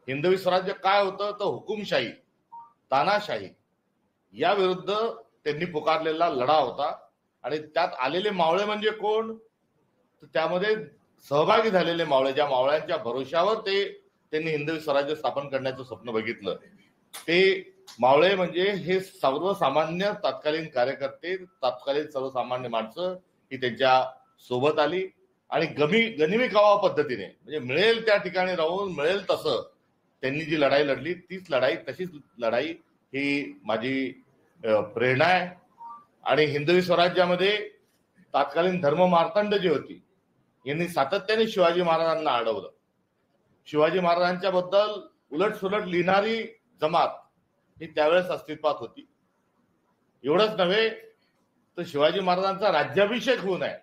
हिंदवी स्वराज्य काय होतं तर हुकुमशाही, तानाशाही या विरुद्ध त्यांनी पुकारलेला लढा होता. आणि त्यात आलेले मावळे म्हणजे कोण, तर त्यामध्ये सहभागी झालेले मावळे, ज्या मावळ्यांच्या भरोशावर त्यांनी हिंदवी स्वराज्य स्थापन करण्याचं स्वप्न बघितलं, ते मावळे म्हणजे हे सर्वसामान्य तत्कालीन कार्यकर्ते, तत्कालीन सर्वसामान्य माणसं ही त्यांच्या सोबत आली आणि गनिमी कावा पद्धतीने म्हणजे मिळेल त्या ठिकाणी राहून मिळेल तसं त्यांनी जी लढाई लढली, तीच लढाई तशीच लढाई ही माझी प्रेरणा आहे. आणि हिंदवी स्वराज्यामध्ये तत्कालीन धर्म मार्तंड जी होती यांनी सातत्याने शिवाजी महाराजांना अडवलं. शिवाजी महाराजांच्या बद्दल उलटसुलट लिहिणारी जमात ही त्यावेळेस अस्तित्वात होती. एवढंच नव्हे तर शिवाजी महाराजांचा राज्याभिषेक होऊ नये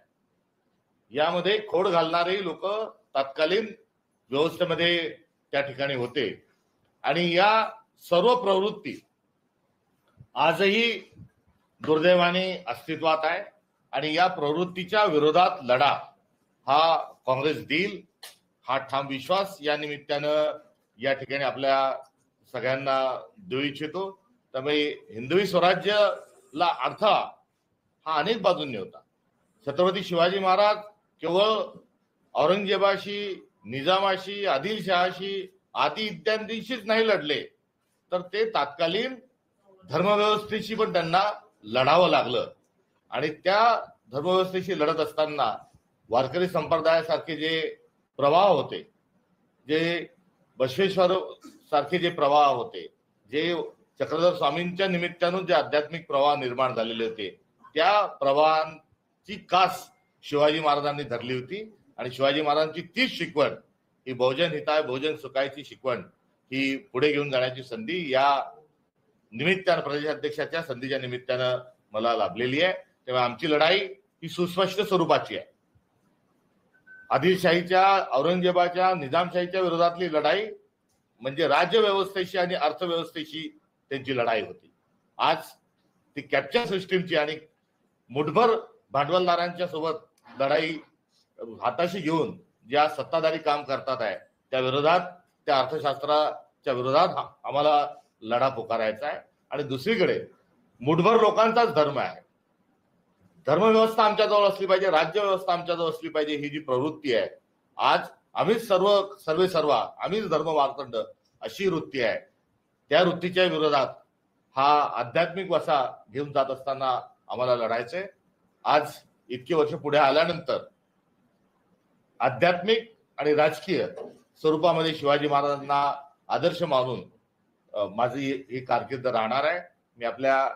यामध्ये खोड घालणारे लोक तत्कालीन व्यवस्थेमध्ये त्या ठिकाणी होते. आणि या सर्व प्रवृत्ती आजही दुर्दैवाने अस्तित्वात आहे. आणि या प्रवृत्तीच्या विरोधात लढा हा काँग्रेस देईल हा ठाम विश्वास या निमित्तानं या ठिकाणी आपल्या सगळ्यांना देऊ इच्छितो. त्यामुळे हिंदवी स्वराज्याला अर्थ हा अनेक बाजूंनी होता. छत्रपती शिवाजी महाराज केवळ औरंगजेबाशी, निजामाशी, आदिलशहाशी आदी इत्यादींशीच नाही लढले, तर ते तत्कालीन धर्मव्यवस्थेशी पण त्यांना लढावं लागलं. आणि त्या धर्मव्यवस्थेशी लढत असताना वारकरी संप्रदायासारखे जे प्रवाह होते, जे बसवेश्वर सारखे जे प्रवाह होते, जे चक्रधर स्वामींच्या निमित्तानं जे आध्यात्मिक प्रवाह निर्माण झालेले होते, त्या प्रवाहांची कास शिवाजी महाराजांनी धरली होती. आणि शिवाजी महाराजांची तीच शिकवण ही बहुजन हिताय बहुजन सुखायची शिकवण ही पुढे घेऊन जाण्याची संधी या निमित्तानं, प्रदेशाध्यक्षाच्या संधीच्या निमित्तानं मला लाभलेली आहे. तेव्हा आमची लढाई ही सुस्पष्ट स्वरूपाची आहे. आदिलशाहीच्या, औरंगजेबाच्या, निजामशाहीच्या विरोधातली लढाई म्हणजे राज्यव्यवस्थेशी आणि अर्थव्यवस्थेशी त्यांची लढाई होती. आज ती कॅप्चर सिस्टीमची आणि मुठभर भांडवलदारांच्या सोबत लढाई हाताशी घेऊन ज्या सत्ताधारी काम करतात आहे त्या विरोधात, त्या अर्थशास्त्राच्या विरोधात आम्हाला लढा पुकारायचा आहे. आणि दुसरीकडे मुठभर लोकांचाच धर्म आहे, धर्मव्यवस्था आमच्याजवळ असली पाहिजे, राज्यव्यवस्था आमच्याजवळ असली पाहिजे, ही जी प्रवृत्ती आहे, आज आम्हीच आम्हीच धर्म मार्तंड अशी वृत्ती आहे. त्या वृत्तीच्या विरोधात हा आध्यात्मिक वसा घेऊन जात असताना आम्हाला लढायचंय. आज इतकी वर्ष पुढे आल्यानंतर आध्यात्मिक आणि राजकीय स्वरूपामध्ये शिवाजी महाराजांना आदर्श मानून माझी ही कारकीर्द राहणार आहे. मी आपल्या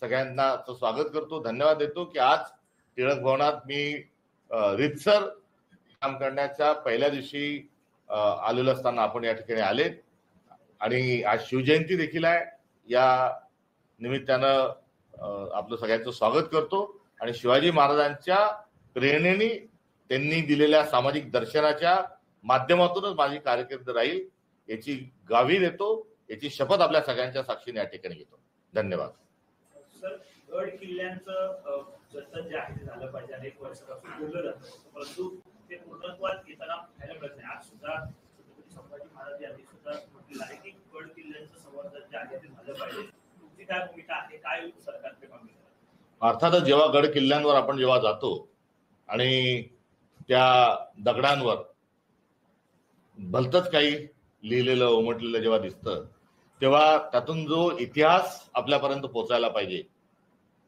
सगळ्यांना स्वागत करतो, धन्यवाद देतो की आज टिळक भवनात मी रितसर काम करण्याच्या पहिल्या दिवशी आलेलो असताना आपण या ठिकाणी आले. आणि आज शिवजयंती देखील आहे. या निमित्तानं आपलं सगळ्यांचं स्वागत करतो. आणि शिवाजी महाराजांच्या प्रेरणेने त्यांनी दिलेल्या सामाजिक दर्शनाच्या माध्यमातूनच माझी कारकीर्द राहील याची ग्वाही देतो, याची शपथ आपल्या सगळ्यांच्या साक्षीने या ठिकाणी घेतो. धन्यवाद. सर, गड किल्ल्यांचं जतन जे आहे ते झालं पाहिजे, अनेक वर्षापासून बोललं जातं, परंतु ते पूर्णत्वात येताना पाहायला मिळत नाही. आज सुद्धा छत्रपती संभाजी महाराज यांनी सुद्धा म्हटलेलं आहे की गड किल्ल्यांचं संवर्धन जे आहे ते झालं पाहिजे. तुमची काय भूमिका आहे, काय सरकारचे काम आहे? अर्थातच जेव्हा गड किल्ल्यांवर आपण जेव्हा जातो आणि त्या दगडांवर भलतच काही लिहिलेलं उमटलेलं जेव्हा दिसतं, तेव्हा त्यातून जो इतिहास आपल्यापर्यंत पोहोचायला पाहिजे,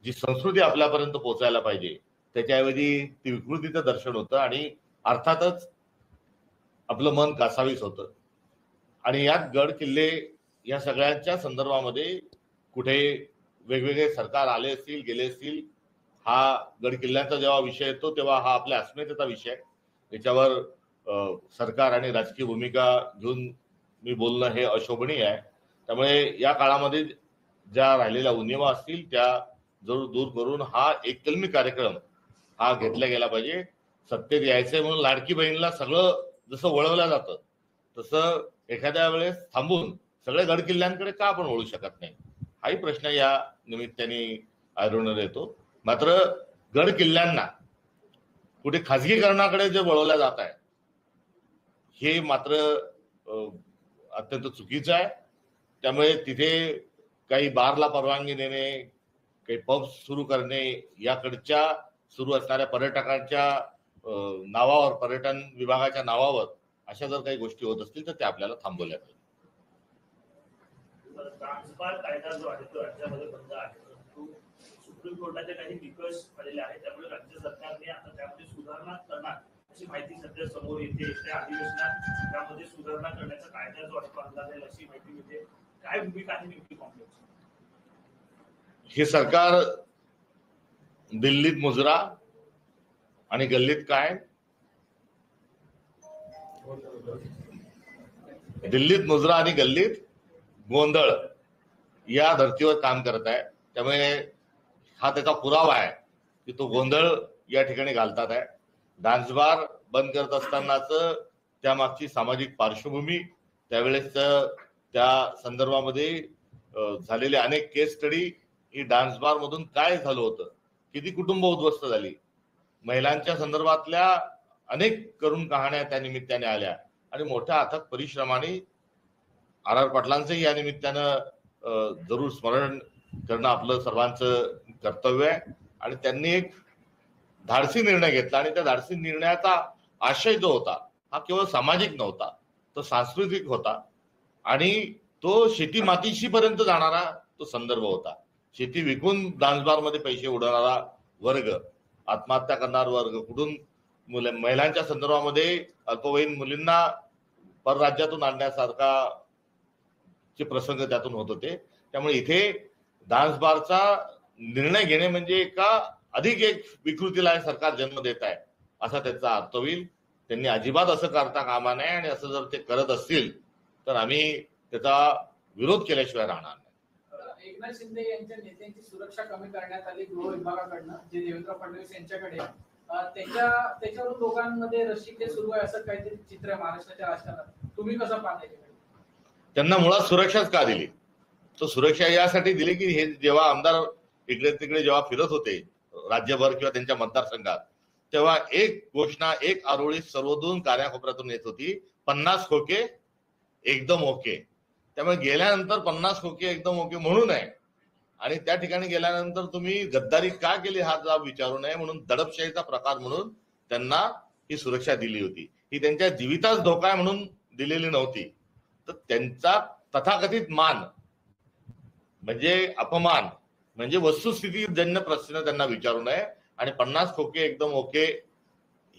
जी संस्कृती आपल्यापर्यंत पोहोचायला पाहिजे, त्याच्याऐवजी ती विकृतीचं दर्शन होतं. आणि अर्थातच आपलं मन कासावीस होतं. आणि यात गड किल्ले या सगळ्यांच्या संदर्भामध्ये कुठे वेगवेगळे सरकार आले असतील, गेले असतील, हा गड किल्ल्यांचा जेव्हा विषय येतो तेव्हा हा आपल्या अस्मितेचा विषय आहे. याच्यावर सरकार आणि राजकीय भूमिका घेऊन मी बोलणं हे अशोभनीय आहे. त्यामुळे या काळामध्ये ज्या राहिलेल्या उणिवा असतील त्या जरूर दूर करून हा एक कलमी कार्यक्रम हा घेतला गेला पाहिजे. सत्तेत यायचंय म्हणून लाडकी बहीणला सगळं जसं वळवलं जातं तसं एखाद्या वेळेस थांबून सगळे गड किल्ल्यांकडे का आपण वळू शकत नाही, हाही प्रश्न या निमित्ताने ऐरोण्यात येतो. मात्र गड किल्ल्यांना कुठे खाजगीकरणाकडे जे वळवल्या जात आहे हे मात्र अत्यंत चुकीचं आहे. त्यामुळे तिथे काही बारला परवानगी देणे, काही पब्स सुरू करणे, याकडच्या सुरू असणाऱ्या पर्यटकांच्या नावावर, पर्यटन विभागाच्या नावावर अशा जर काही गोष्टी होत असतील तर त्या आपल्याला थांबवल्या पाहिजे. ट्रान्सफर कायदा जो आहे तो राज्यामध्ये बंद आहे, परंतु सुप्रीम कोर्टाचे काही निकष आलेले आहेत, त्यामुळे राज्य सरकारने आता त्यामध्ये सुधारणा करणार अशी माहिती सध्या समोर येते. त्या अधिवेशनात त्यामध्ये सुधारणा करण्याचा कायदा जो आहे तो आणला जाईल अशी माहिती मिळते. काय भूमिका आहे नेमकी काँग्रेसची? हे सरकार दिल्लीत मुजरा आणि गल्लीत काय, दिल्लीत मुजरा आणि गल्लीत गोंधळ या धर्तीवर काम करत आहे. त्यामुळे हा त्याचा पुरावा आहे की तो गोंधळ या ठिकाणी घालतात आहे. डान्स बार बंद करत असतानाच त्यामागची सामाजिक पार्श्वभूमी, त्यावेळेस त्या संदर्भामध्ये झालेले अनेक केस स्टडी, ही डान्स बार मधून काय झालं होतं, किती कुटुंब उद्ध्वस्त झाली, महिलांच्या संदर्भातल्या अनेक करुण कहाण्या त्या निमित्ताने आल्या आणि मोठ्या अथक परिश्रमाने आर पाटलांचंही या निमित्तानं जरूर स्मरण करणं आपलं सर्वांचं कर्तव्य आहे. आणि त्यांनी एक धाडसी निर्णय घेतला आणि त्या धाडसी निर्णयाचा आशय जो होता हा केवळ सामाजिक नव्हता, तो सांस्कृतिक होता आणि तो शेती मातीशी पर्यंत जाणारा तो संदर्भ होता. शेती विकून डान्सबार मध्ये पैसे उडवणारा वर्ग, आत्महत्या करणारा वर्ग, कुठून महिलांच्या संदर्भामध्ये अल्पवयीन मुलींना परराज्यातून आणण्यासारखा चे प्रसंग त्यातून होत होते. त्यामुळे इथे डान्स बारचा निर्णय घेणे म्हणजे एका अधिक एक विकृतीला सरकार जन्म देत आहे असा त्याचा अर्थ होईल. त्यांनी अजिबात असं करता कामा नये आणि असं जर ते करत असतील तर आम्ही त्याचा विरोध केल्याशिवाय राहणार नाही. एकनाथ शिंदे यांच्या नेत्यांची सुरक्षा कमी करण्यात आली गृह विभागाकडनं, जे देवेंद्र फडणवीस यांच्याकडे, त्याच्यावरून लोकांमध्ये रसिकते सुरू आहे असं काहीतरी चित्र आहे महाराष्ट्राच्या राजकारणात. तुम्ही कसं पाहताय? त्यांना मुळात सुरक्षाच का दिली? तो सुरक्षा यासाठी दिली की हे जेव्हा आमदार इकडे तिकडे जेव्हा फिरत होते राज्यभर किंवा त्यांच्या मतदारसंघात, तेव्हा एक घोषणा, एक आरोळी सर्वदूर कार्याकोपऱ्यातून येत होती, 50 खोके एकदम ओके. त्यामुळे गेल्यानंतर 50 खोके एकदम ओके म्हणू नये आणि त्या ठिकाणी गेल्यानंतर तुम्ही गद्दारी का केली हा जबाब विचारू नये म्हणून दडपशाहीचा प्रकार म्हणून त्यांना ही सुरक्षा दिली होती. ही त्यांच्या जीवितास धोका आहे म्हणून दिलेली नव्हती. तर त्यांचा तथाकथित मान म्हणजे अपमान म्हणजे वस्तुस्थिती जन्य प्रश्न त्यांना विचारू नये आणि 50 खोके एकदम ओके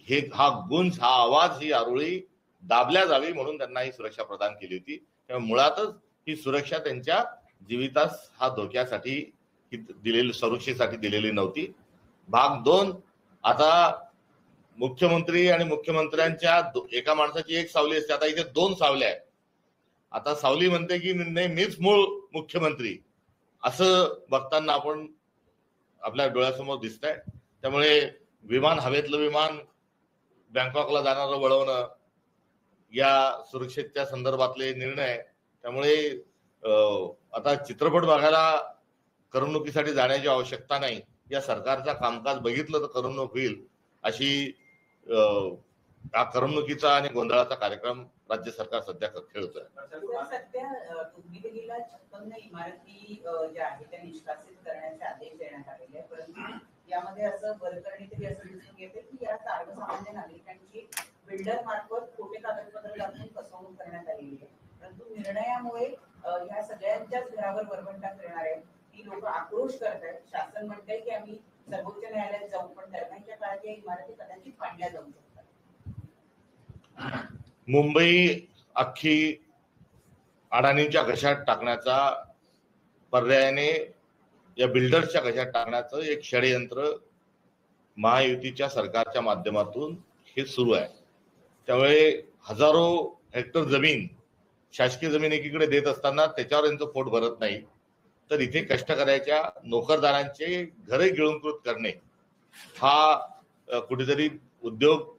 हे हा गुंज, हा आवाज, ही आरोळी दाबल्या जावी म्हणून त्यांना ही सुरक्षा प्रदान केली होती. त्यामुळे मुळातच ही सुरक्षा त्यांच्या जीवितास हा धोक्यासाठी दिलेली, सुरक्षेसाठी दिलेली नव्हती. भाग 2, आता मुख्यमंत्री आणि मुख्यमंत्र्यांच्या एका माणसाची एक सावली असते, आता इथे 2 सावल्या आहेत. आता सावली म्हणते की नाही मीच मूळ मुख्यमंत्री, असं बघताना आपण आपल्या डोळ्यासमोर दिसतंय. त्यामुळे विमान, हवेतलं विमान बँकॉकला जाणारं वळवणं, या सुरक्षेच्या संदर्भातले निर्णय. त्यामुळे आता चित्रपट बघायला करमणुकीसाठी जाण्याची आवश्यकता नाही. या सरकारचा कामकाज बघितलं तर करमणूक होईल अशी हा करमणुकीचा आणि गोंधळाचा कार्यक्रम राज्य सरकार सध्या खेळतोय. सध्या दिल्लीला 56 इमारती ज्या आहेत त्या निष्कासित करण्याचे आदेश देण्यात आलेले आहेत, परंतु यामध्ये असं वरकरणी तरी असं दिसून येते की या सर्वसामान्य नागरिकांची बिल्डर मार्फत खोटे कागदपत्र दाखवून फसवणूक करण्यात आलेली आहे. परंतु निर्णयामुळे ह्या सगळ्यांच्याच घरावर वरवंटा फिरणार आहे. ही लोक आक्रोश करत आहेत. शासन म्हणतंय की आम्ही सर्वोच्च न्यायालयात जाऊ, पण दरम्यानच्या काळात या इमारती कदाचित पाडल्या जाऊ शकतात. मुंबई अख्खी अडाणींच्या घशात टाकण्याचा, पर्यायाने या बिल्डर्सच्या घशात टाकण्याचं एक षडयंत्र महायुतीच्या सरकारच्या माध्यमातून हे सुरू आहे. त्यामुळे हजारो हेक्टर जमीन, शासकीय जमीन एकीकडे देत असताना त्याच्यावर यांचं पोट भरत नाही, तर इथे कष्टकऱ्याच्या नोकरदारांचे घरे गिळंकृत करणे हा कुठेतरी उद्योग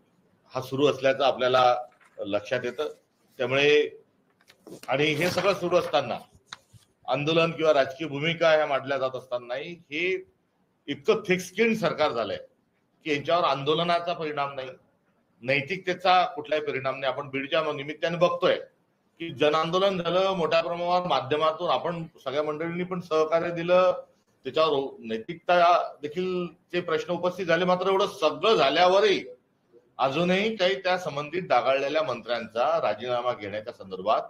हा सुरू असल्याचं आपल्याला लक्षात येतं. त्यामुळे आणि हे सगळं सुरू असताना आंदोलन किंवा राजकीय भूमिका ह्या मांडल्या जात असतानाही हे इतकं थिक स्किन सरकार झालंय की यांच्यावर आंदोलनाचा परिणाम नाही, नैतिकतेचा कुठलाही परिणाम नाही. आपण बीडच्या निमित्ताने बघतोय की जन आंदोलन झालं मोठ्या प्रमाणावर, माध्यमातून आपण सगळ्या मंडळींनी पण सहकार्य दिलं, त्याच्यावर नैतिकता देखील चे प्रश्न उपस्थित झाले. मात्र एवढं सगळं झाल्यावरही अजूनही काही त्या संबंधित डागाळलेल्या मंत्र्यांचा राजीनामा घेण्याच्या संदर्भात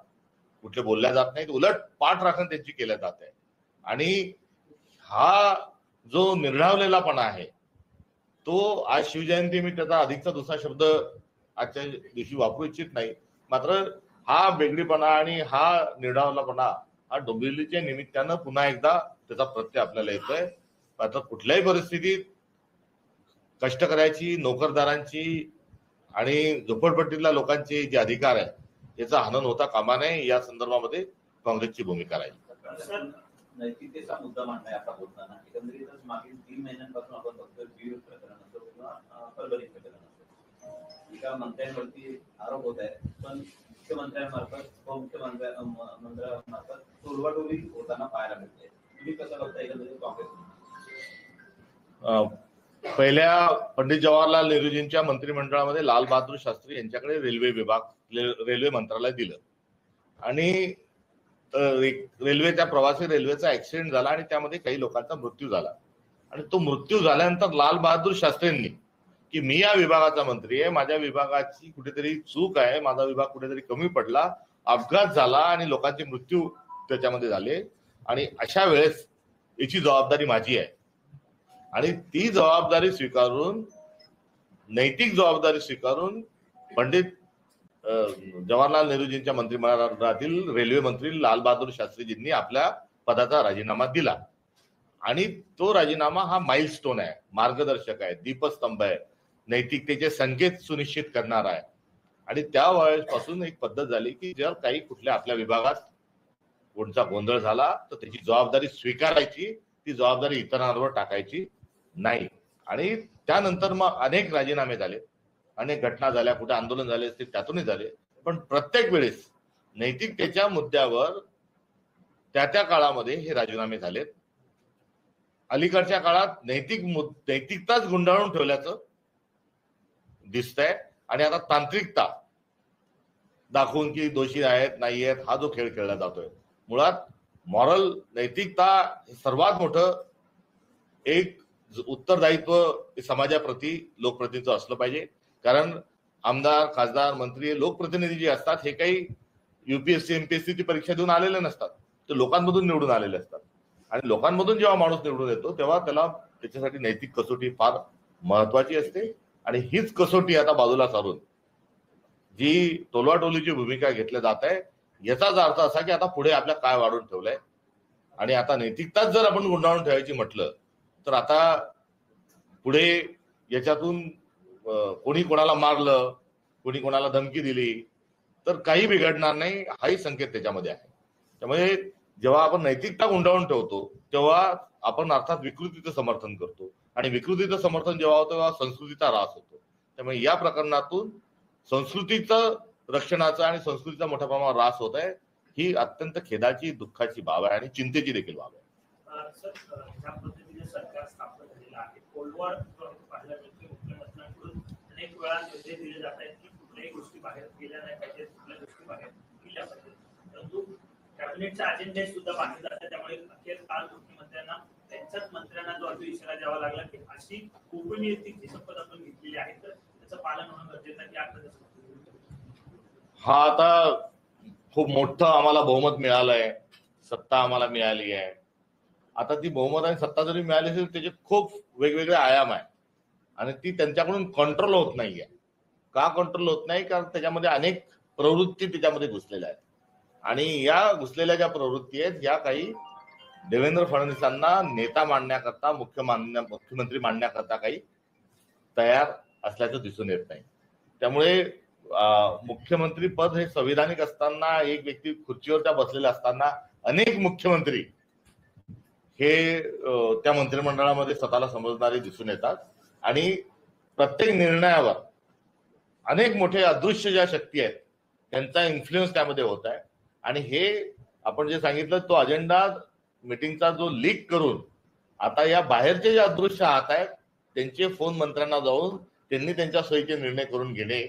कुठले बोलल्या जात नाहीत, उलट पाठराखण त्यांची केल्या जात आहे. आणि हा जो निर्ढावलेलापणा आहे तो आज शिवजयंती, मी त्याचा अधिकचा दुसरा शब्द आजच्या दिवशी वापरू इच्छित नाही, मात्र हा वेगळीपणा आणि हा निर्ढावलेपणा हा डोंबिवलीच्या निमित्तानं पुन्हा एकदा त्याचा प्रत्यय आपल्याला येतोय. आता कुठल्याही परिस्थितीत कष्टकऱ्याची, नोकरदारांची आणि झोपडपट्टीतल्या लोकांचे जे अधिकार आहे याचा हनन होता कामा नये, या संदर्भामध्ये काँग्रेसची भूमिका राहील. सर, नैतिकतेचा मुद्दा मांडलाय आता बोलताना. एकंदरीतच मागील 3 महिन्यांपासून आपण फक्त बीड प्रकरण असो किंवा परभणी प्रकरण असो, एका मंत्र्यांवरती आरोप होत आहे, पण मुख्यमंत्र्यांमार्फत उपमुख्यमंत्र्यांमार्फत टोलवाटोली होताना पाहायला मिळते. तुम्ही कसं बघता एकंदरीत काँग्रेस? पहिल्या पंडित जवाहरलाल नेहरूजींच्या मंत्रिमंडळामध्ये लाल बहादूर शास्त्री यांच्याकडे रेल्वे मंत्रालय दिलं आणि रेल्वेच्या प्रवासी रेल्वेचा ऍक्सिडेंट झाला आणि त्यामध्ये काही लोकांचा मृत्यू झाला. आणि तो मृत्यू झाल्यानंतर लाल बहादूर शास्त्रींनी की मी या विभागाचा मंत्री आहे, माझ्या विभागाची कुठेतरी चूक आहे, माझा विभाग कुठेतरी कमी पडला, अपघात झाला आणि लोकांचे मृत्यू त्याच्यामध्ये झाले आणि अशा वेळेस याची जबाबदारी माझी आहे. आणि ती जबाबदारी स्वीकारून, नैतिक जबाबदारी स्वीकारून पंडित जवाहरलाल नेहरूजींच्या मंत्रिमंडळातील रेल्वे मंत्री लाल बहादूर शास्त्रीजींनी आपल्या पदाचा राजीनामा दिला. आणि तो राजीनामा हा माइलस्टोन आहे, मार्गदर्शक आहे, दीपस्तंभ आहे, नैतिकतेचे संकेत सुनिश्चित करणार आहे. आणि त्या वेळेपासून एक पद्धत झाली की जर काही कुठल्या आपल्या विभागात कोणता गोंधळ झाला तर त्याची जबाबदारी स्वीकारायची, ती जबाबदारी इतरांवर टाकायची नाही. आणि त्यानंतर मग अनेक राजीनामे झाले, अनेक घटना झाल्या, कुठे आंदोलन झाले असतील त्यातूनही झाले, पण प्रत्येक वेळेस नैतिकतेच्या मुद्द्यावर त्या काळामध्ये हे राजीनामे झालेत. अलीकडच्या काळात नैतिकताच गुंडाळून ठेवल्याचं दिसतंय आणि आता तांत्रिकता दाखवून की दोषी आहेत नाही आहेत हा जो खेळ खेळला जातोय. मुळात मॉरल नैतिकता हे सर्वात मोठं एक उत्तरदायित्व समाजाप्रती लोकप्रतिनिधीचं असलं पाहिजे. कारण आमदार, खासदार, मंत्री, लोकप्रतिनिधी जे असतात हे काही UPSC MPSC ची परीक्षा देऊन आलेले नसतात, ते लोकांमधून निवडून आलेले असतात. आणि लोकांमधून जेव्हा माणूस निवडून येतो तेव्हा त्याला त्याच्यासाठी नैतिक कसोटी फार महत्वाची असते. आणि हीच कसोटी आता बाजूला सारून जी टोलवाटोलीची भूमिका घेतली जात आहे याचाच अर्थ असा की आता पुढे आपल्या काय वाढून ठेवलंय. आणि आता नैतिकताच जर आपण गुंडाळून ठेवायची म्हटलं तर आता पुढे याच्यातून कोणी कोणाला मारलं, कोणी कोणाला धमकी दिली तर काही बिघडणार नाही, हाही संकेत त्याच्यामध्ये आहे. त्यामुळे जेव्हा आपण नैतिकता गुंडाळून ठेवतो तेव्हा आपण अर्थात विकृतीचं समर्थन करतो आणि विकृतीचं समर्थन जेव्हा होतं तेव्हा संस्कृतीचा ऱ्हास होतो. त्यामुळे या प्रकरणातून संस्कृतीचं रक्षणाचा आणि संस्कृतीचा मोठ्या प्रमाणावर ऱ्हास होत आहे, ही अत्यंत खेदाची, दुःखाची बाब आहे आणि चिंतेची देखील बाब आहे. सर, ज्या पद्धतीने सरकार स्थापन झालेलं आहे, कोल्डवॉर पाहिलं की मुख्यमंत्र्यांकडून अनेक वेळा निर्देश दिले जात आहेत की कुठल्याही गोष्टी बाहेर गेल्या नाही पाहिजेत, कुठल्या गोष्टी बाहेर गेल्या पाहिजेत, परंतु कॅबिनेटच्या अजेंडे सुद्धा बाहेर जातात. त्यामुळे अखेर काल मुख्यमंत्र्यांना त्यांच्याच मंत्र्यांना जो अर्ज इशारा द्यावा लागला की अशी गोपनीयतेची शपथ आपण घेतलेली आहे तर त्याचं पालन होणं गरजेचं आहे. की हा आता खूप मोठं आम्हाला बहुमत मिळालंय, सत्ता आम्हाला मिळाली आहे. आता ती बहुमत आणि सत्ता जरी मिळाली असेल त्याचे खूप वेगवेगळे आयाम आहे आणि ती त्यांच्याकडून कंट्रोल होत नाहीये. का कंट्रोल होत नाही? कारण त्याच्यामध्ये अनेक प्रवृत्ती त्याच्यामध्ये घुसलेल्या आहेत आणि या घुसलेल्या ज्या प्रवृत्ती आहेत या काही देवेंद्र फडणवीसांना नेता मांडण्याकरता, मुख्यमंत्री मांडण्याकरता काही तयार असल्याचं दिसून येत नाही. त्यामुळे मुख्यमंत्री पद हे संविधानिक असताना, एक व्यक्ती खुर्चीवर त्या बसलेल्या असताना अनेक मुख्यमंत्री हे त्या मंत्रिमंडळामध्ये स्वतःला समजणारे दिसून येतात आणि प्रत्येक निर्णयावर अनेक मोठे अदृश्य ज्या शक्ती आहेत त्यांचा इन्फ्लुएन्स त्यामध्ये होत आहे. आणि हे आपण जे सांगितलं तो अजेंडा मीटिंगचा जो लीक करून आता या बाहेरचे जे अदृश्य हात आहेत त्यांचे फोन मंत्र्यांना जाऊन त्यांनी त्यांच्या सोयीचे निर्णय करून घेणे,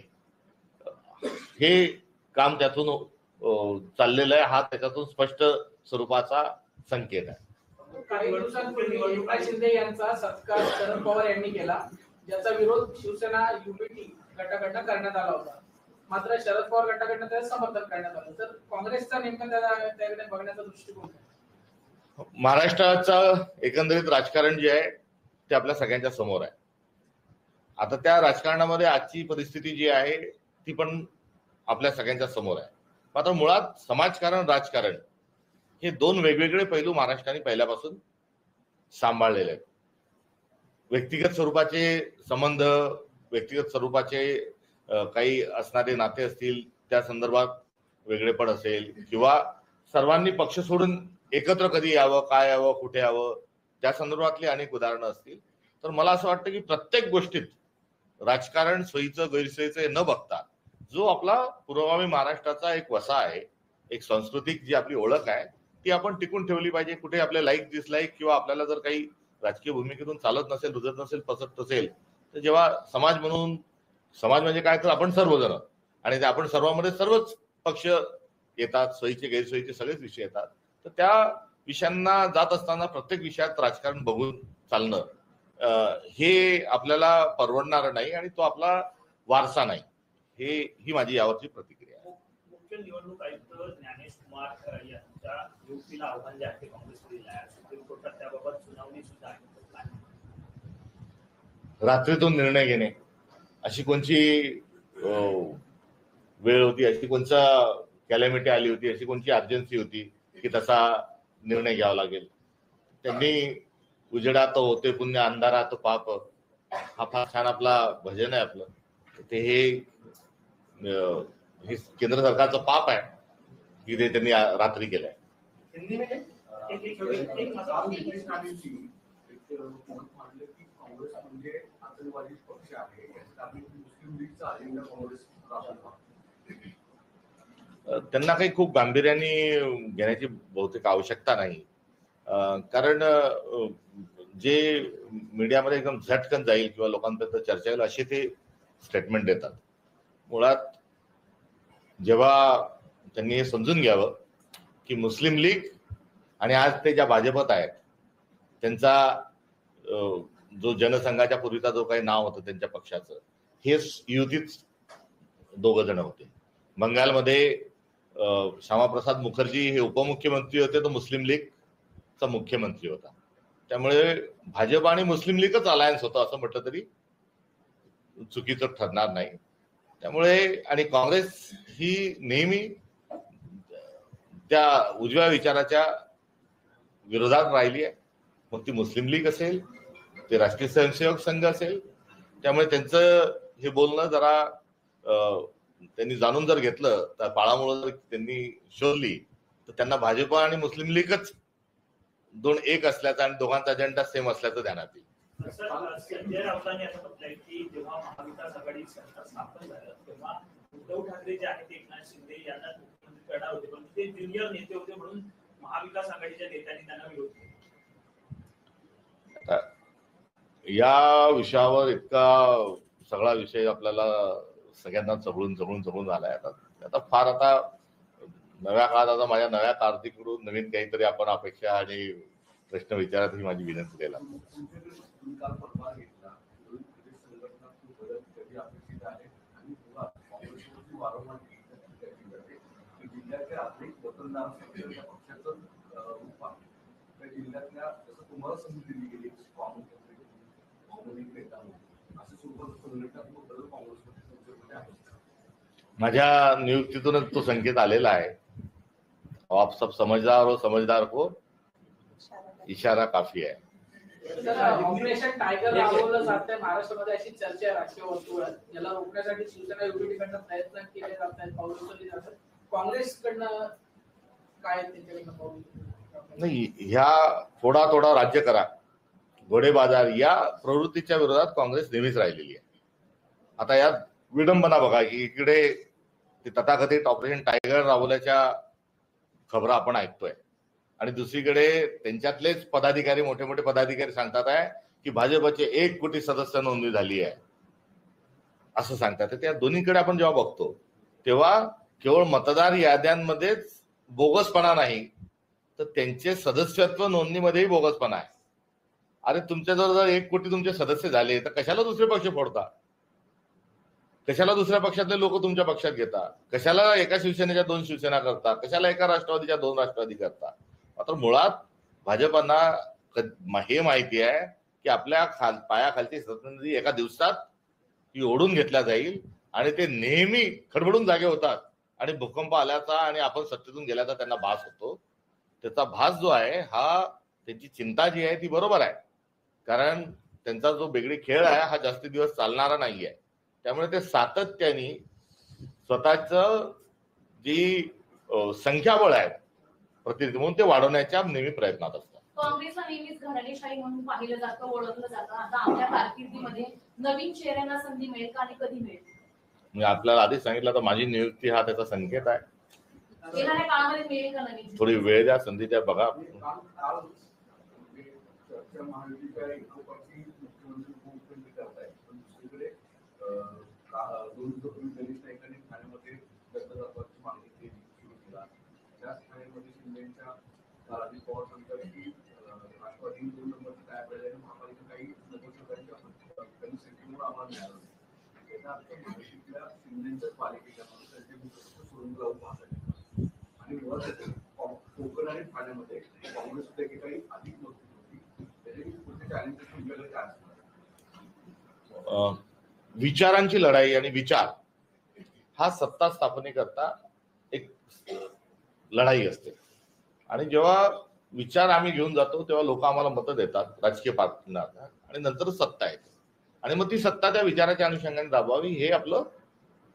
हे काम त्यातून चाललेला आहे हा त्याच्यातून स्पष्ट स्वरूपाचा संकेत आहे. काही दिवसांपूर्वी एकनाथ शिंदे यांचा सत्कार शरद पवार यांनी केला, ज्याचा विरोध शिवसेना युबीटी गटाकडनं करण्यात आला होता. मात्र शरद पवार गटाकडनं त्याचं समर्थन करण्यात आलं. तर काँग्रेसचा नेमका त्याकडे बघण्याचा दृष्टिकोन काय? महाराष्ट्राचं एकंदरीत राजकारण जे आहे ते आपल्या सगळ्यांच्या समोर आहे. आता त्या राजकारणामध्ये आजची परिस्थिती जी आहे ती पण आपल्या सगळ्यांच्या समोर आहे. मात्र मुळात समाजकारण राजकारण हे दोन वेगवेगळे पैलू महाराष्ट्राने पहिल्यापासून सांभाळलेले आहेत. व्यक्तिगत स्वरूपाचे संबंध, व्यक्तिगत स्वरूपाचे काही असणारे नाते असतील त्या संदर्भात वेगळेपण असेल, किंवा सर्वांनी पक्ष सोडून एकत्र कधी यावं, काय यावं, कुठे यावं, त्या संदर्भातली अनेक उदाहरणं असतील. तर मला असं वाटतं की प्रत्येक गोष्टीत राजकारण सोयीचं गैरसोयीचं न बघता जो आपला पूर्वगामी महाराष्ट्राचा एक वसा आहे, एक सांस्कृतिक जी आपली ओळख आहे ती आपण टिकून ठेवली पाहिजे. कुठे आपले लाईक डिसलाईक किंवा आपल्याला जर काही राजकीय भूमिकेतून चालत नसेल, रुजत नसेल, पसत नसेल, तर जेव्हा समाज म्हणून, समाज म्हणजे काय तर आपण सर्वजण, आणि ते आपण सर्वांमध्ये सर्वच पक्ष येतात, सोयीचे गैरसोयीचे सगळेच विषय येतात. तर त्या विषयांना जात असताना प्रत्येक विषयात राजकारण बघून चालणं हे आपल्याला परवडणार नाही आणि तो आपला वारसा नाही. ही माझी यावरची प्रतिक्रिया आहे. मुख्य निवडणूक आयुक्त ज्ञानेश कुमार यांच्या नियुक्तीला आव्हान जे आहे काँग्रेसकडे दिलं आहे. सुप्रीम कोर्टात त्याबाबत सुनावणी सुद्धा आहे. रात्रीतून निर्णय घेणे अशी कोणची वेळ होती, अशी कोणचा कॅलॅमिटी आली होती, अशी कोणची अर्जन्सी होती की तसा निर्णय घ्यावा लागेल? त्यांनी उजेडात होते पुण्य, अंधारात पाप, हा फार छान आपला भजन आहे आपलं. ते हे केंद्र सरकारचं पाप आहे की ते त्यांनी रात्री केलंय. त्यांना काही खूप गांभीर्याने घेण्याची बहुतेक आवश्यकता नाही. कारण जे मीडियामध्ये एकदम झटकन जाईल किंवा लोकांपर्यंत चर्चा येईल असे ते स्टेटमेंट देतात. मुळात जेव्हा त्यांनी हे समजून घ्यावं की मुस्लिम लीग आणि आज ते ज्या भाजपत आहेत त्यांचा जो जनसंघाच्या पूर्वीचा जो काही नाव होतं त्यांच्या पक्षाचं, हे युतीच दोघ जण होते. बंगालमध्ये श्यामाप्रसाद मुखर्जी हे उपमुख्यमंत्री होते, तो मुस्लिम लीगचा मुख्यमंत्री होता. त्यामुळे भाजप आणि मुस्लिम लीगच अलायन्स होतं असं म्हटलं तरी चुकीचं ठरणार नाही. त्यामुळे आणि काँग्रेस ही नेहमी त्या उजव्या विचाराच्या विरोधात राहिली आहे. मग ती मुस्लिम लीग असेल, ते राष्ट्रीय स्वयंसेवक संघ असेल. त्यामुळे त्यांचं हे बोलणं जरा त्यांनी जाणून जर घेतलं, तर पाळामुळं जर त्यांनी शोधली, तर त्यांना भाजप आणि मुस्लिम लीगच दोन एक असल्याचं आणि दोघांचा अजेंडा सेम असल्याचं ध्यानात येईल. संजय राऊतांनी असं म्हटलंय की जेव्हा महाविकास आघाडी सरकार स्थापन झालं तेव्हा उद्धव ठाकरे जे आहेत एकनाथ शिंदे यांना मुख्यमंत्री करणार होते, पण ते ज्युनियर नेते होते म्हणून महाविकास आघाडीच्या नेत्यांनी त्यांना विरोध केला. या विषयावर इतका सगळा विषय आपल्याला सगळ्यांना चबळून आलाय. आता फार आता नव्या काळात आता माझ्या नव्या कार्तिकडून नवीन काहीतरी आपण अपेक्षा आणि प्रश्न विचारत ही माझी विनंती केला. माझ्या नियुक्तीतूनच तो संकेत आलेला आहे. आप सब समझदार हो, समझदार को इशारा काफी आहे. ऑपरेशन टायगर राबवलं जातंय महाराष्ट्रामध्ये अशी चर्चा आहे राजकीय वर्तुळात. याला रोखण्यासाठी शिवसेना युबीटीकडनं प्रयत्न केले जात आहेत, पावलं उचलली जातात. काँग्रेसकडनं काय त्यांच्याकडनं पाऊल नाही? ह्या थोडा राज्य करा, घोडेबाजार या प्रवृत्तीच्या विरोधात काँग्रेस नेहमीच राहिलेली आहे. आता यात विडंबना बघा की इकडे ते तथाकथित ऑपरेशन टायगर राबवल्याच्या खबरा आपण ऐकतोय आणि दुसरीकडे त्यांच्यातलेच पदाधिकारी, मोठे मोठे पदाधिकारी सांगतात आहे की भाजपचे 1 कोटी सदस्य नोंदणी झाली आहे असं सांगतात. त्या दोन्हीकडे आपण जेव्हा बघतो तेव्हा केवळ मतदार याद्यांमध्येच बोगसपणा नाही, तर त्यांचे सदस्यत्व नोंदणीमध्येही बोगसपणा आहे. अरे तुमच्याजवळ जर 1 कोटी तुमचे सदस्य झाले तर कशाला दुसरे पक्ष फोडता? कशाला दुसऱ्या पक्षातले लोक तुमच्या पक्षात घेता? कशाला एका शिवसेनेच्या 2 शिवसेना करता? कशाला एका राष्ट्रवादीच्या 2 राष्ट्रवादी करता? मात्र मुळात भाजपांना हे माहिती आहे की आपल्या पायाखालची सत्ताधारी एका दिवसात ती ओढून घेतल्या जाईल आणि ते नेहमी खडबडून जागे होतात आणि भूकंप आल्याचा आणि आपण सत्तेतून गेल्याचा त्यांना भास होतो. त्याचा भास जो आहे हा त्यांची चिंता जी आहे ती बरोबर आहे, कारण त्यांचा जो बेगडी खेळ आहे हा जास्ती दिवस चालणारा नाहीये. त्यामुळे ते सातत्याने स्वतःच जी संख्याबळ आहे प्रतिनिधी म्हणून ते वाढवण्याच्या नेहमी प्रयत्नात असतात. काँग्रेसला नेहमीच घराणेशाही म्हणून पाहिलं जातं, ओळखलं जातं. आता आपल्या कारकिर्दीमध्ये नवीन चेहऱ्यांना संधी मिळेल का आणि कधी मिळेल? मी आपल्याला आधीच सांगितलं तर माझी नियुक्ती हा त्याचा संकेत आहे. येणाऱ्या काळामध्ये मिळेल का नवीन? थोडी वेळ द्या, संधी द्या, बघा. कोकण आणि ठाण्यामध्ये काँग्रेस काही अधिक विचारांची लढाई आणि विचार हा सत्ता स्थापनेकरता एक लढाई असते. आणि जेव्हा विचार आम्ही घेऊन जातो तेव्हा लोक आम्हाला मतं देतात राजकीय पार्टींना, आणि नंतर सत्ता येते आणि मग ती सत्ता त्या विचाराच्या अनुषंगाने दाबावी हे आपलं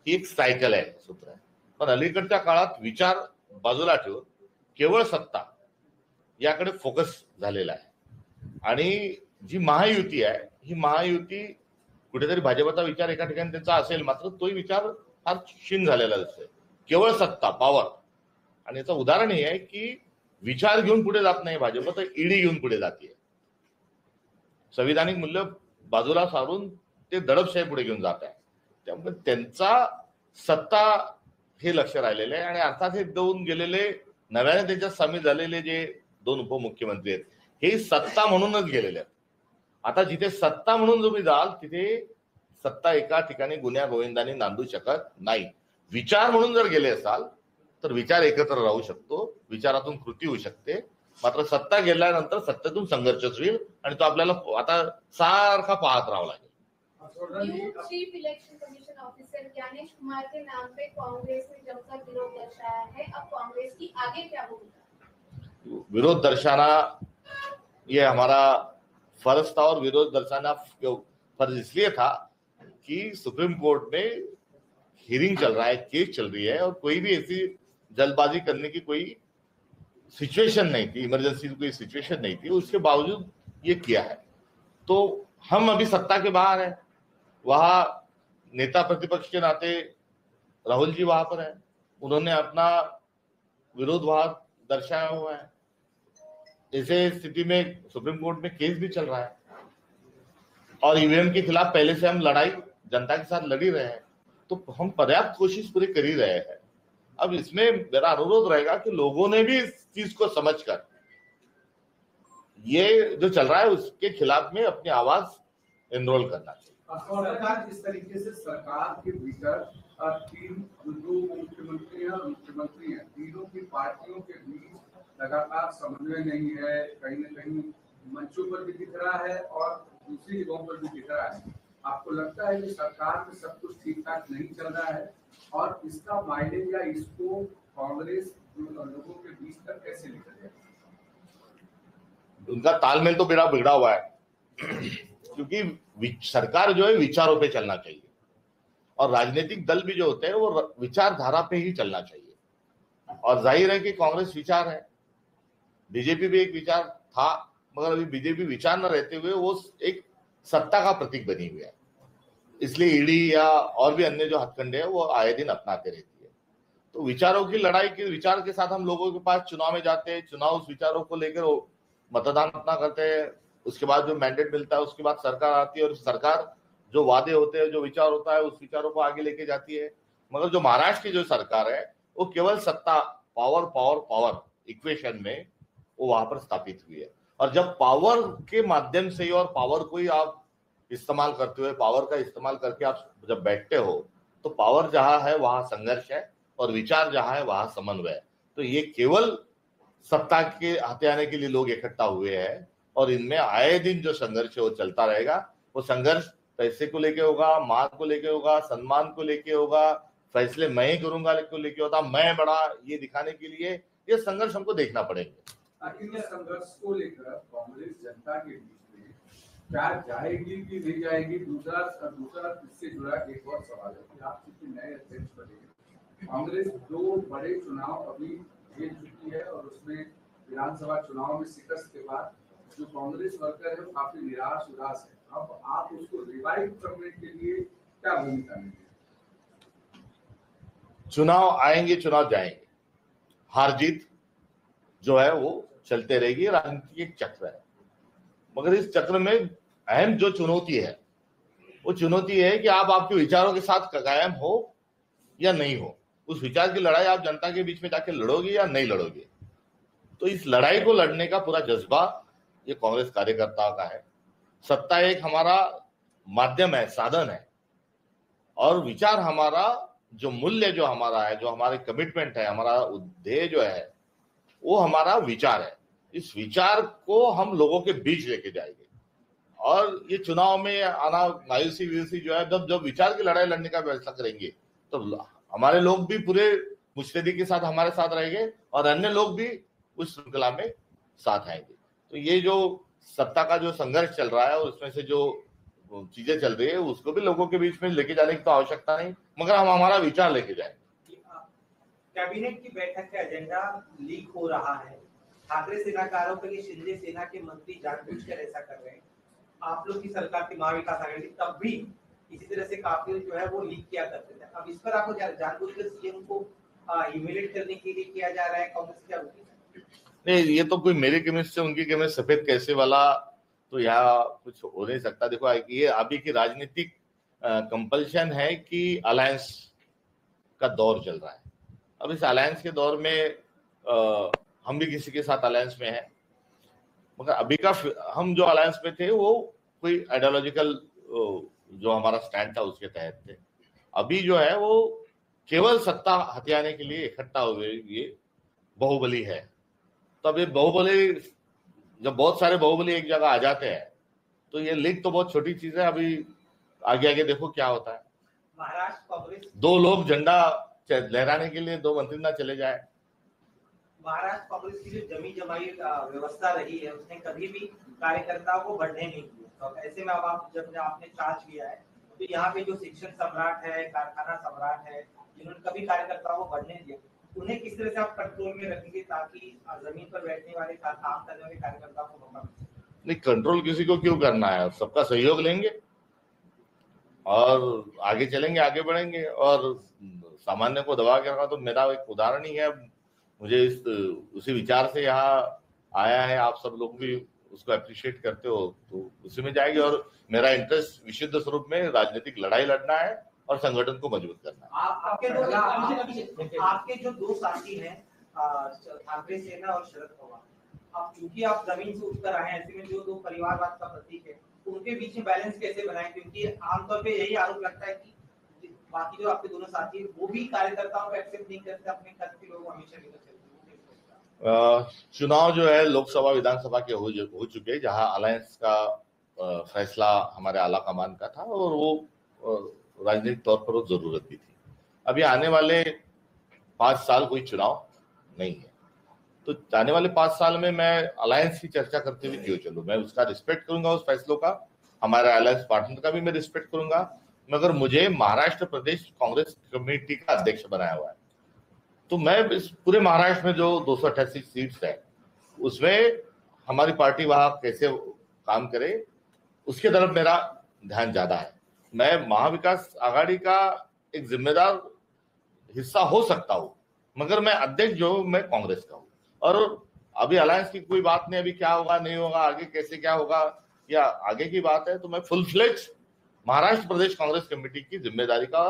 ही एक सायकल आहे, सूत्र आहे. पण अलीकडच्या काळात विचार बाजूला ठेवून केवळ सत्ता याकडे फोकस झालेला आहे. आणि जी महायुती आहे ही महायुती कुठेतरी भाजपचा विचार एका ठिकाणी त्यांचा असेल, मात्र तोही विचार फार क्षीण झालेला दिसतोय. केवळ सत्ता, पॉवर. आणि याचं उदाहरण हे आहे की विचार घेऊन पुढे जात नाही भाजप, तर ईडी घेऊन पुढे जाते. संविधानिक मूल्य बाजूला सारून ते दडपशाही पुढे घेऊन जात आहे. त्यामुळे त्यांचा सत्ता हे लक्ष राहिलेलं आहे. आणि अर्थात हे देऊन गेलेले नव्याने त्याच्यात सामील झालेले जे 2 उपमुख्यमंत्री आहेत हे सत्ता म्हणूनच गेलेले आहेत. आता जिथे सत्ता म्हणून तुम्ही जाल तिथे सत्ता एका ठिकाणी गुन्ह्या गोविंदाने नांदू शकत नाही. विचार म्हणून जर गेले असाल तर विचार एकत्र राहू शकतो, विचारातून कृती होऊ शकते. मात्र सत्ता गेल्यानंतर सत्तेतून संघर्ष होईल आणि तो आपल्याला आता सारखा पाहत राहावा लागेल. Chief election commission officer Gyanesh Kumar के नाम पे कांग्रेस ने जमकर विरोध दर्शाया है. अब कांग्रेस की आगे क्या भूमिका? विरोध दर्शाना ये हमारा फर्ज था, और विरोध दर्शाना फर्ज इसलिए था कि सुप्रीम कोर्ट में हियरिंग चल रहा है, केस चल रही है, और कोई भी ऐसी जल्दबाजी करने की कोई सिचुएशन नहीं थी, इमरजेंसी कोई सिचुएशन नहीं थी. उसके बावजूद ये किया है. तो हम अभी सत्ता के बाहर हैं. वहां नेता प्रतिपक्ष के नाते राहुल जी वहां पर है, उन्होंने अपना विरोध वहां दर्शाया हुआ है. ऐसे स्थिति में सुप्रीम कोर्ट में केस भी चल रहा है और ईवीएम के खिलाफ पहले से हम लड़ाई जनता के साथ लड़ ही रहे हैं. तो हम पर्याप्त कोशिश पूरी कर ही रहे हैं. अब इसमें मेरा अनुरोध रहेगा कि लोगों ने भी इस चीज को समझकर ये जो चल रहा है उसके खिलाफ में अपनी आवाज एनरोल करना चाहिए. सरकार जिस तरीके से सरकार के भीतर 3 मुख्यमंत्री और मुख्यमंत्री हैं, तीनों की पार्टियों के बीच लगातार समन्वय नहीं है, कहीं न कहीं मंचों पर भी दिख रहा है और दूसरी जगहों पर भी दिख रहा है. आपको लगता है कि सरकार में सब कुछ ठीक ठाक नहीं चल रहा है और इसका माइलेज या इसको कांग्रेस लोगों के बीच तक कैसे लेकर जाए? उनका तालमेल तो बेड़ा बिगड़ा हुआ है क्योंकि सरकार जो है विचारों पे चलना चाहिए और राजनीतिक दल भी जो होते हैं वो विचारधारा पे ही चलना चाहिए. और जाहिर है कि कांग्रेस विचार है, बीजेपी भी एक विचार था, मगर अभी बीजेपी विचार न रहते हुए वो एक सत्ता का प्रतीक बनी हुई है. इसलिए ईडी या और भी अन्य जो हथकंडे हैं वो आए दिन अपनाते रहती है. तो विचारों की लड़ाई के विचार के साथ हम लोगों के पास चुनाव में जाते हैं, चुनाव उस विचारों को लेकर मतदान अपना करते हैं, उसके बाद जो मैंडेट मिलता है उसके बाद सरकार आती है और सरकार जो वादे होते हैं, जो विचार होता है उस विचारों को आगे लेके जाती है. मगर जो महाराष्ट्र की जो सरकार है वो केवल सत्ता, पावर पावर पावर इक्वेशन में वो वहां पर स्थापित हुई है। और जब पावर के माध्यम से ही और पावर को ही आप इस्तेमाल करते हुए, पावर का इस्तेमाल करके आप जब बैठते हो, तो पावर जहां है वहां संघर्ष है और विचार जहां है वहां समन्वय है। तो ये केवल सत्ता के हथियाने के लिए लोग इकट्ठा हुए हैं और इनमें आए दिन जो संघर्ष है वो चलता रहेगा। वो संघर्ष पैसे को लेके होगा, मान को लेके होगा, सम्मान को लेके होगा, फैसले मैं ही करूंगा को लेके होता, मैं बड़ा, ये दिखाने के लिए ये संघर्ष हमको देखना पड़ेगा। लेकिन इस संघर्ष को लेकर कांग्रेस जनता के बीच में क्या जाएगी कि नहीं जाएगी? दूसरा इससे जुड़ा एक और सवाल है कि आप चूंकि नए अध्यक्ष बने, कांग्रेस 2 बड़े चुनाव अभी खेल चुकी है और उसमें विधानसभा चुनाव में शिकस्त के बाद जो कांग्रेस वर्कर है वो काफी निराश उदास है। अब आप उसको रिवाइव करने के लिए क्या भूमिका लेंगे? चुनाव आएंगे, चुनाव जाएंगे, हार जीत जो है वो चलते रहेगी, राजनीति एक चक्र है। मगर इस चक्र में अहम जो चुनौती है वो चुनौती है कि आप आपके विचारों के साथ कायम हो या नहीं हो। उस विचार की लड़ाई आप जनता के बीच में जाके लड़ोगे या नहीं लड़ोगे। तो इस लड़ाई को लड़ने का पूरा जज्बा ये कांग्रेस कार्यकर्ताओं का है। सत्ता एक हमारा माध्यम है, साधन है, और विचार हमारा जो मूल्य जो हमारा है, जो हमारे कमिटमेंट है, हमारा उद्देश्य जो है वो हमारा विचार है। इस विचार को हम लोगों के बीच लेके जाएंगे। और ये चुनाव में आना मायूसी व्यूसी जो है, जब विचार की लड़ाई लड़ने का फैसला करेंगे तो हमारे लोग भी पूरे मुस्तैदी के साथ हमारे साथ रहेंगे और अन्य लोग भी उस श्रृंखला में साथ आएंगे। तो ये जो सत्ता का जो संघर्ष चल रहा है उसमें से जो चीजें चल रही है उसको भी लोगों के बीच में लेके जाने की तो आवश्यकता नहीं, मगर हम हमारा विचार लेके जाएंगे। कैबिनेट की बैठक का एजेंडा लीक हो रहा है। ठाकरे सेना का आरोप है कि शिंदे सेना के मंत्री जानबूझकर ऐसा कर रहे हैं। आप लोग की सरकार की महाविकास आघाड़ी तब भी इसी तरह से काफी जो है वो लीक किया करते थे। अब इस पर आपको जानबूझकर सीएम को ह्यूमिलेट करने के लिए किया जा रहा है, कांग्रेस क्या होगी? नहीं, ये तो कोई मेरी केमिस्ट से उनकी केमिस्ट सफेद कैसे वाला तो यहाँ कुछ हो नहीं सकता। देखो, ये अभी की राजनीतिक कंपल्शन है कि अलायंस का दौर चल रहा है। अब इस अलायंस के दौर में हम भी किसी के साथ अलायंस में हैं, मगर अभी का हम जो अलायंस में थे वो कोई आइडियोलॉजिकल जो हमारा स्टैंड था उसके तहत थे। अभी जो है वो केवल सत्ता हथियाने के लिए इकट्ठा हुए ये बाहुबली है। तो अब ये बाहुबली, जब बहुत सारे बाहुबली एक जगह आ जाते हैं तो ये लीग तो बहुत छोटी चीज है। अभी आगे आगे देखो क्या होता है। महाराष्ट्र कांग्रेस 2 लोग झंडा लहराने के लिए 2 मंत्री ना चले जाए। महाराष्ट्र कांग्रेस की जो जमी जमाई व्यवस्था रही है उसने कभी भी कार्यकर्ताओं को बढ़ने नहीं दिया। तो ऐसे में अब आप जब आपने चार्ज लिया है तो यहाँ पे जो शिक्षण सम्राट है, कारखाना सम्राट है, जिन्होंने कभी कार्यकर्ताओं को बढ़ने दिया, उन्हें किस तरह से आप कंट्रोल में रखेंगे ताकि जमीन पर बैठने वाले काम करने वाले कार्यकर्ताओं को मौका मिले? नहीं, कंट्रोल किसी को क्यों करना है, सबका सहयोग लेंगे और आगे चलेंगे, आगे बढ़ेंगे। और सामान्य को दबा के रखा तो मेरा एक उदाहरण ही है। मुझे उसी विचार से यहाँ आया है, आप सब लोग भी उसको अप्रिशिएट करते हो तो उसी में जाएगी। और मेरा इंटरेस्ट विशुद्ध स्वरूप में राजनीतिक लड़ाई लड़ना है और संगठन को मजबूत करना है। आपके जो 2 साथी हैं ठाकरे सेना और शरद पवार, अब चूंकि आप जमीन से उठकर आए हैं, ऐसे में जो 2 परिवारवाद का प्रतीक है उनके बीच में बैलेंस कैसे बनाएं? क्योंकि आमतौर पे यही आरोप लगता है कि बाकी जो आपके दोनों साथी हैं वो भी कार्यकर्ताओं को एक्सेप्ट नहीं करते, अपने कद के लोग हमेशा लेकर चलते हैं। चुनाव जो है लोकसभा विधानसभा के हो चुके, जहां अलायंस का फैसला हमारे आला कमान का था और वो राजनीतिक तौर पर वो जरूरत भी थी। अभी आने वाले 5 साल कोई चुनाव नहीं है, तो आने वाले 5 साल में मैं अलायंस की चर्चा करते हुए क्यों चलूं? मैं उसका रिस्पेक्ट करूंगा, उस फैसलों का, हमारे अलायंस पार्टनर का भी मैं रिस्पेक्ट करूंगा। मगर मुझे महाराष्ट्र प्रदेश कांग्रेस कमेटी का अध्यक्ष बनाया हुआ है, तो मैं इस पूरे महाराष्ट्र में जो 288 सीट्स है उसमें हमारी पार्टी वहां कैसे काम करे उसके तरफ मेरा ध्यान ज्यादा है। मैं महाविकास आघाड़ी का एक जिम्मेदार हिस्सा हो सकता हूं, मगर मैं अध्यक्ष जो मैं कांग्रेस का हूं। और अभी अलायंस की कोई बात नहीं, अभी क्या होगा नहीं होगा, आगे कैसे क्या होगा या आगे की बात है, तो मैं फुल फ्लेज महाराष्ट्र प्रदेश कांग्रेस कमेटी की जिम्मेदारी का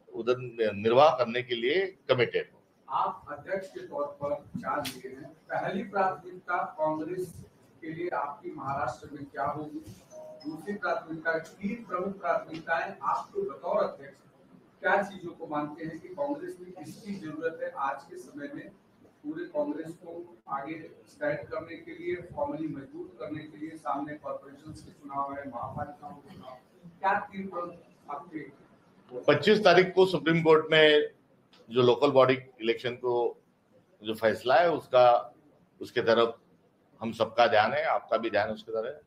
उधर निर्वाह करने के लिए कमिटेड हूँ। आप अध्यक्ष के तौर पर चार्ज लिए हैं, पहली प्राथमिकता कांग्रेस के लिए आपकी महाराष्ट्र में क्या होगी? दूसरी प्राथमिकता, 3 प्रमुख प्राथमिकताएं आपको बतौर अध्यक्ष क्या चीजों को मानते हैं कि कांग्रेस में किसकी जरूरत है आज के समय में पूरे कांग्रेस को आगे स्टैंड करने के लिए, फॉर्मली मजबूत करने के लिए? सामने कॉर्पोरेशन के चुनाव है, महापालिकाओं के चुनाव, क्या 3 प्रमुख आपके? 25 तारीख को सुप्रीम कोर्ट में जो लोकल बॉडी इलेक्शन को जो फैसला है उसके तरफ हम सबका ध्यान है, आपका भी ध्यान उसके तरफ,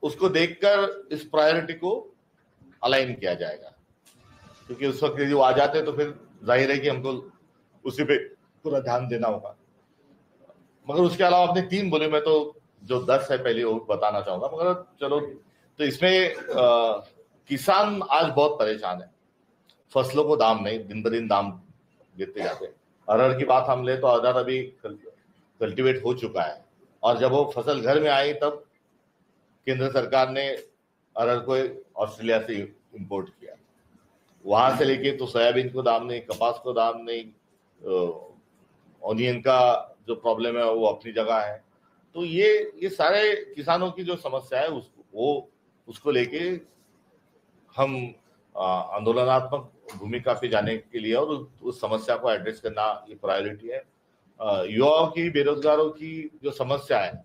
उसको देखकर इस प्रायोरिटी को अलाइन किया जाएगा, क्योंकि उस वक्त यदि वो आ जाते तो फिर जाहिर है कि हमको उसी पे पूरा ध्यान देना होगा। मगर उसके अलावा आपने 3 बोले, मैं तो जो 10 है पहले वो बताना चाहूंगा। मगर चलो, तो इसमें किसान आज बहुत परेशान है, फसलों को दाम नहीं, दिन ब दिन दाम गिरते जाते हैं। अरहर की बात हम ले तो अरहर अभी कल्टीवेट हो चुका है, और जब वो फसल घर में आई तब केंद्र सरकार ने अरहर को ऑस्ट्रेलिया से इंपोर्ट किया। वहां से लेके तो सोयाबीन को दाम नहीं, कपास को दाम नहीं, ऑनियन का जो प्रॉब्लम है वो अपनी जगह है। तो ये सारे किसानों की जो समस्या है उसको लेके हम आंदोलनात्मक भूमिका पे जाने के लिए और उस समस्या को एड्रेस करना ये प्रायोरिटी है। युवाओं की, बेरोजगारों की जो समस्या है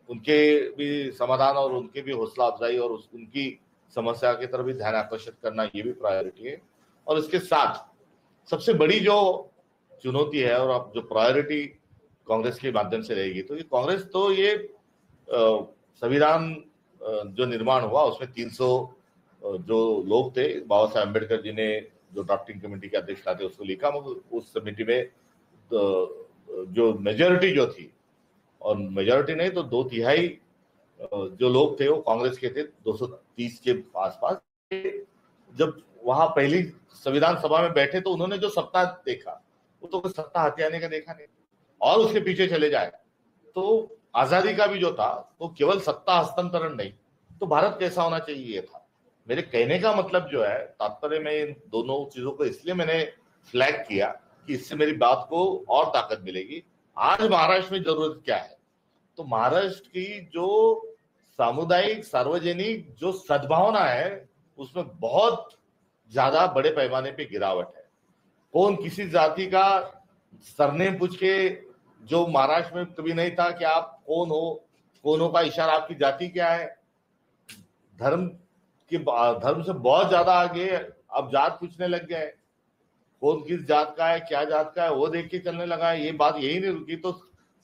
उनके भी समाधान और उनके भी हौसला अफजाई और उनकी समस्या की तरफ भी ध्यान आकर्षित करना ये भी प्रायोरिटी है। और इसके साथ सबसे बड़ी जो चुनौती है और अब जो प्रायोरिटी कांग्रेस के माध्यम से रहेगी, तो ये कांग्रेस तो ये संविधान जो निर्माण हुआ उसमें 300 जो लोग थे, बाबा साहेब अम्बेडकर जी ने जो ड्राफ्टिंग कमेटी के अध्यक्ष थे उसको लिखा, मगर उस कमेटी में तो जो मेजोरिटी जो थी, और मेजोरिटी नहीं तो 2/3 जो लोग थे वो कांग्रेस के थे, 230 के आसपास। जब वहां पहली संविधान सभा में बैठे तो उन्होंने जो सत्ता देखा वो तो सत्ता हथियाने का देखा नहीं, और उसके पीछे चले जाए तो आजादी का भी जो था वो केवल सत्ता हस्तांतरण नहीं, तो भारत कैसा होना चाहिए ये था। मेरे कहने का मतलब जो है, तात्पर्य में इन दोनों चीजों को इसलिए मैंने फ्लैग किया कि इससे मेरी बात को और ताकत मिलेगी। आज महाराष्ट्र में जरूरत क्या है, तो महाराष्ट्र की जो सामुदायिक सार्वजनिक जो सद्भावना है उसमें बहुत ज्यादा बड़े पैमाने पे गिरावट है। कौन किसी जाति का सरनेम पूछ के, जो महाराष्ट्र में कभी नहीं था कि आप कौन हो का इशारा आपकी जाति क्या है, धर्म से बहुत ज्यादा आगे अब जात पूछने लग गए, कौन किस जात का है, क्या जात का है वो देख के चलने लगा है। ये बात यही नहीं रुकी, तो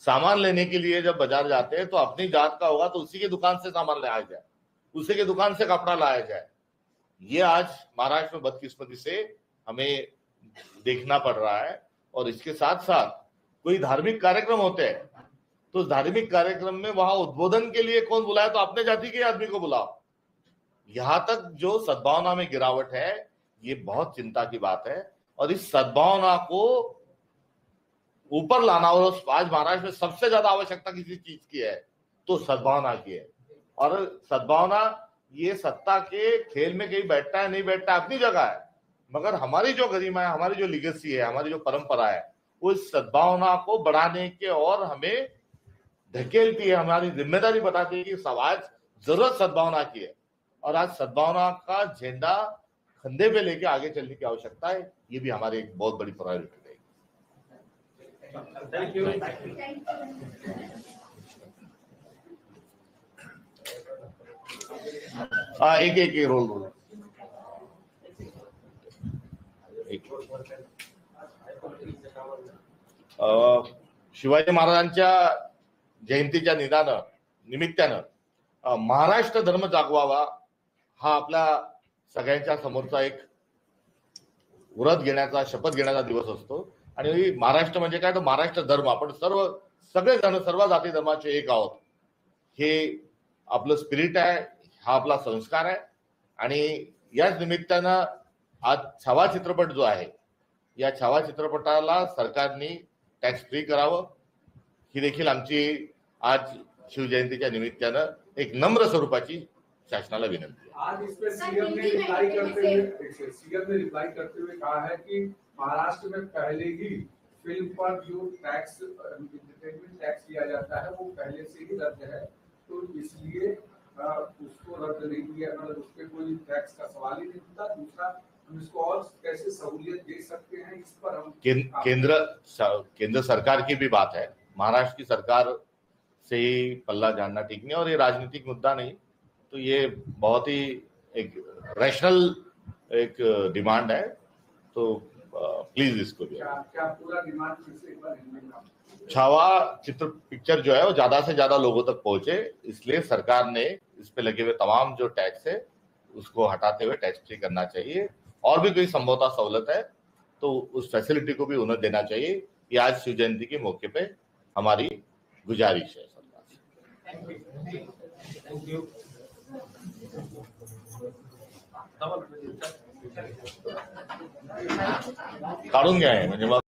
सामान लेने के लिए जब बाजार जाते हैं तो अपनी जात का होगा तो उसी के दुकान से सामान लाया जाए, उसी के दुकान से कपड़ा लाया जाए। ये आज महाराष्ट्र में बदकिस्मती से हमें देखना पड़ रहा है। और इसके साथ साथ कोई धार्मिक कार्यक्रम होते हैं तो उस धार्मिक कार्यक्रम में वहां उद्बोधन के लिए कौन बुलाए, तो अपने जाति के आदमी को बुलाओ। यहां तक जो सद्भावना में गिरावट है ये बहुत चिंता की बात है, और इस सद्भावना को ऊपर लाना, और आज महाराष्ट्र में सबसे ज्यादा आवश्यकता किसी चीज की है तो सद्भावना की है। और सद्भावना ये सत्ता के खेल में कहीं बैठता है नहीं बैठता है, अपनी जगह है, मगर हमारी जो गरिमा है, हमारी जो लिगेसी है, हमारी जो परंपरा है वो इस सद्भावना को बढ़ाने के और हमें धकेलती है, हमारी जिम्मेदारी बताती है कि समाज जरूरत सद्भावना की है, और आज सद्भावना का झंडा कंधे पे लेके आगे चलने की आवश्यकता है। ये भी हमारी एक बहुत बड़ी प्रायोरिटी थैंक यू। है। एक रोल शिवाजी महाराजांच्या जयंतीच्या निमित्तानं महाराष्ट्र धर्म जागवावा हा आपल्या सगळ्यांच्या समोरचा एक व्रत घेण्याचा, शपथ घेण्याचा दिवस असतो। आणि महाराष्ट्र म्हणजे काय, तर महाराष्ट्र धर्म, आपण सगळेजण सर्व जाती धर्माचे एक आहोत, हे आपलं स्पिरिट आहे, हा आपला संस्कार आहे। आणि याच निमित्तानं आज छावा चित्रपट जो आहे, या छावा चित्रपटाला सरकारने टॅक्स फ्री करावं, ही देखील आमची आज शिवजयंतीच्या निमित्तानं एक नम्र स्वरूपाची शासनाला विनंती है। आज इस पे सीएम ने रिप्लाई करते हुए कहा है कि महाराष्ट्र में पहले ही फिल्म पर जो टैक्स एंटरटेनमेंट टैक्स लिया जाता है वो पहले से ही रद्द है, तो इसलिए उसको रद्द नहीं किया, मतलब उस पर कोई टैक्स का सवाल ही नहीं उठता। दूसरा, हम इसको और कैसे सहूलियत दे सकते हैं, इस पर हम केंद्र सरकार की भी बात है, महाराष्ट्र की सरकार से ही पल्ला जानना ठीक नहीं, और ये राजनीतिक मुद्दा नहीं, तो ये बहुत ही एक रैशनल एक डिमांड है, तो प्लीज इसको भी क्या पूरा डिमांड फिर से एक बार हिंदी में छावा पिक्चर जो है वो ज्यादा से ज्यादा लोगों तक पहुंचे, इसलिए सरकार ने इस पे लगे हुए तमाम जो टैक्स है उसको हटाते हुए टैक्स फ्री करना चाहिए, और भी कोई संभवतः सहूलत है तो उस फैसिलिटी को भी उन्हें देना चाहिए। ये आज शिव जयंती के मौके पे हमारी गुजारिश है सरकार से। काढून घ्या म्हणजे मग